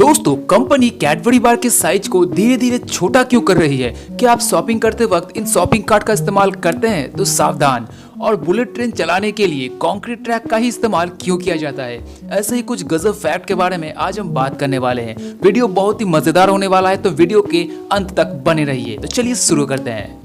दोस्तों, company Cadbury बार के size को धीरे धीरे छोटा क्यों कर रही है? क्या आप शॉपिंग करते वक्त इन शॉपिंग कार्ट का इस्तेमाल करते हैं? तो सावधान। और बुलेट ट्रेन चलाने के लिए कंक्रीट ट्रैक का ही इस्तेमाल क्यों किया जाता है? ऐसे ही कुछ गजब फैक्ट के बारे में आज हम बात करने वाले हैं। वीडियो बहुत ही मजेदार होने वाला है, तो वीडियो के अंत तक बने रहिए। तो चलिए शुरू करते हैं।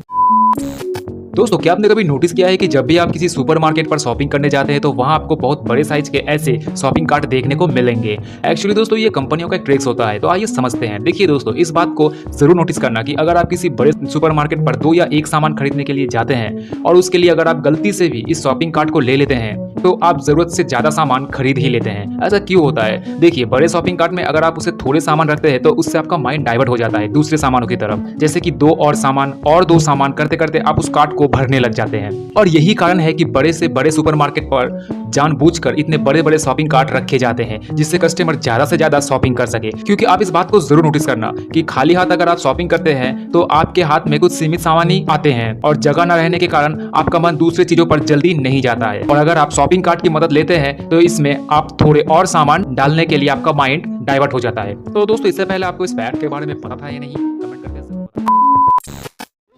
दोस्तों, क्या आपने कभी नोटिस किया है कि जब भी आप किसी सुपरमार्केट पर शॉपिंग करने जाते हैं तो वहां आपको बहुत बड़े साइज के ऐसे शॉपिंग कार्ट देखने को मिलेंगे। एक्चुअली दोस्तों, ये कंपनियों का एक ट्रिक्स होता है। तो आइए समझते हैं। देखिए दोस्तों, इस बात को जरूर नोटिस करना कि अगर आप किसी बड़े सुपरमार्केट पर 2 या 1 सामान खरीदने के लिए जाते हैं और उसके लिए अगर आप गलती से भी इस शॉपिंग कार्ट को ले लेते हैं तो आप जरूरत से ज्यादा सामान खरीद ही लेते हैं। ऐसा क्यों होता है? देखिए, बड़े शॉपिंग कार्ट में अगर आप उसे थोड़े सामान रखते हैं तो उससे आपका माइंड डाइवर्ट हो जाता है दूसरे सामानों की तरफ, जैसे कि 2 सामान करते करते आप उस कार्ट को भरने लग जाते हैं। और यही कारण है कि बड़े से बड़े सुपरमार्केट पर जानबूझकर इतने बड़े बड़े शॉपिंग कार्ट रखे जाते हैं, जिससे कस्टमर ज्यादा से ज्यादा शॉपिंग कर सके। क्योंकि आप इस बात को जरूर नोटिस करना कि खाली हाथ अगर आप शॉपिंग करते हैं तो आपके हाथ में कुछ सीमित सामान ही आते हैं और जगह न रहने के कारण आपका मन दूसरी चीजों पर जल्दी नहीं जाता है। और अगर आप शॉपिंग कार्ट की मदद लेते हैं तो इसमें आप थोड़े और सामान डालने के लिए आपका माइंड डाइवर्ट हो जाता है। तो दोस्तों, इससे पहले आपको इस फैक्ट के बारे में पता था या नहीं? कमेंट करके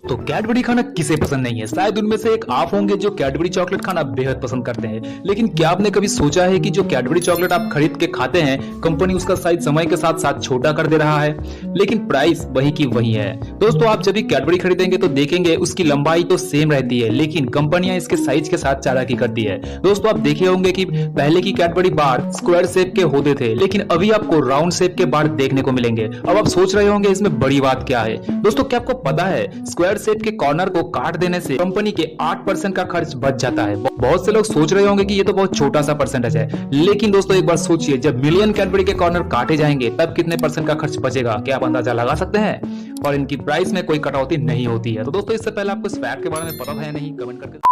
तो कैडबरी खाना किसे पसंद नहीं है? शायद उनमें से एक आप होंगे जो कैडबरी चॉकलेट खाना बेहद पसंद करते हैं। लेकिन क्या आपने कभी सोचा है कि जो कैडबरी चॉकलेट आप खरीद के खाते हैं, कंपनी उसका साइज समय के साथ साथ छोटा कर दे रहा है, लेकिन प्राइस वही की वही है। दोस्तों, आप जब भी कैडबरी खरीदेंगे तो देखेंगे उसकी लंबाई तो सेम रहती है, लेकिन कंपनियां इसके साइज के साथ चालाकी करती है। दोस्तों, आप देखे होंगे कि पहले की कैडबरी बार स्क्वायर शेप के होते थे, लेकिन अभी आपको राउंड शेप के बार देखने को मिलेंगे। अब आप सोच रहे होंगे इसमें बड़ी बात क्या है? दोस्तों, क्या आपको पता है स्क्वायर शेप के कॉर्नर को काट देने से कंपनी के 8% का खर्च बच जाता है। बहुत से लोग सोच रहे होंगे कि ये तो बहुत छोटा सा परसेंटेज है, लेकिन दोस्तों एक बार सोचिए, जब मिलियन कैडबरी के कॉर्नर काटे जाएंगे तब कितने % का खर्च बचेगा? क्या आप अंदाजा लगा सकते हैं? और इनकी प्राइस में कोई कटौती नहीं होती है। तो दोस्तों, इससे पहले आपको इस फैक्ट के बारे में पता था या नहीं? कमेंट करके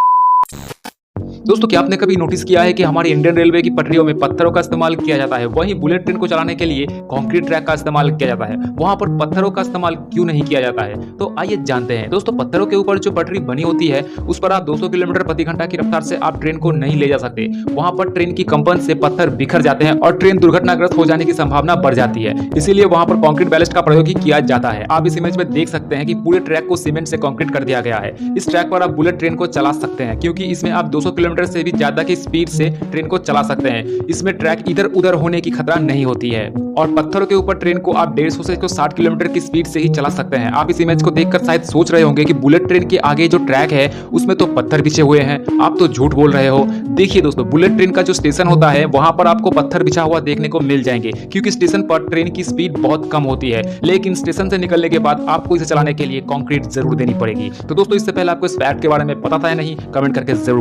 दोस्तों, क्या आपने कभी नोटिस किया है कि हमारी इंडियन रेलवे की पटरियों में पत्थरों का इस्तेमाल किया जाता है, वहीं बुलेट ट्रेन को चलाने के लिए कंक्रीट ट्रैक का इस्तेमाल किया जाता है। वहां पर पत्थरों का इस्तेमाल क्यों नहीं किया जाता है? तो आइए जानते हैं। दोस्तों, पत्थरों के ऊपर जो पटरी बनी होती है उस पर आप 200 किलोमीटर प्रति घंटा की रफ्तार से आप ट्रेन को नहीं ले जा सकते। वहां पर ट्रेन की कंपन से पत्थर बिखर जाते हैं और ट्रेन दुर्घटनाग्रस्त हो जाने की संभावना बढ़ जाती है। इसीलिए वहां पर कंक्रीट बैलेस्ट का प्रयोग ही किया जाता है। आप इस इमेज में देख सकते हैं कि पूरे ट्रैक को सीमेंट से कंक्रीट कर दिया गया है। इस ट्रैक पर आप बुलेट ट्रेन को चला सकते हैं, क्योंकि इसमें आप 200 किलोमीटर से भी ज्यादा की स्पीड से ट्रेन को चला सकते हैं। इसमें ट्रैक इधर उधर होने की खतरा नहीं होती है और पत्थरों के ऊपर ट्रेन को आप 150 से 160 किलोमीटर की स्पीड से ही चला सकते हैं। आप इस इमेज को देखकर शायद सोच रहे होंगे कि बुलेट ट्रेन के आगे जो ट्रैक है उसमें तो पत्थर बिछे हुए हैं, आप तो झूठ बोल रहे हो। देखिए दोस्तों, बुलेट ट्रेन का जो स्टेशन होता है वहां पर आपको पत्थर बिछा हुआ देखने को मिल जाएंगे, क्योंकि स्टेशन पर ट्रेन की स्पीड बहुत कम होती है। लेकिन स्टेशन से निकलने के बाद आपको इसे चलाने के लिए कंक्रीट जरूर देनी पड़ेगी। तो दोस्तों, इससे पहले आपको इस फैक्ट के बारे में पता था या नहीं? कमेंट करके जरूर